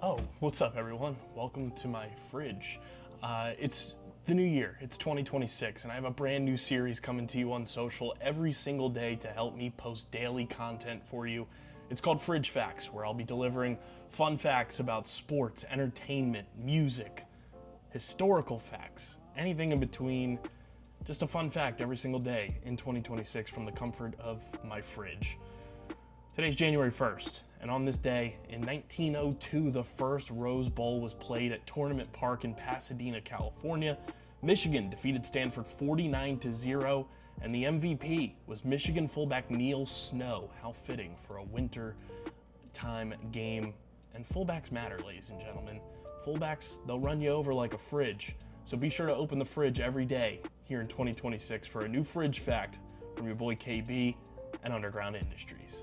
Oh, what's up everyone? Welcome to my fridge. It's the new year, it's 2026, and I have a brand new series coming to you on social every single day to help me post daily content for you. It's called FridgeFacts, where I'll be delivering fun facts about sports, entertainment, music, historical facts, anything in between. Just a fun fact every single day in 2026 from the comfort of my fridge. Today's January 1st, and on this day, in 1902, the first Rose Bowl was played at Tournament Park in Pasadena, California. Michigan defeated Stanford 49-0, and the MVP was Michigan fullback Neil Snow. How fitting for a winter time game. And fullbacks matter, ladies and gentlemen. Fullbacks, they'll run you over like a fridge. So be sure to open the fridge every day here in 2026 for a new fridge fact from your boy KB and Underground Industries.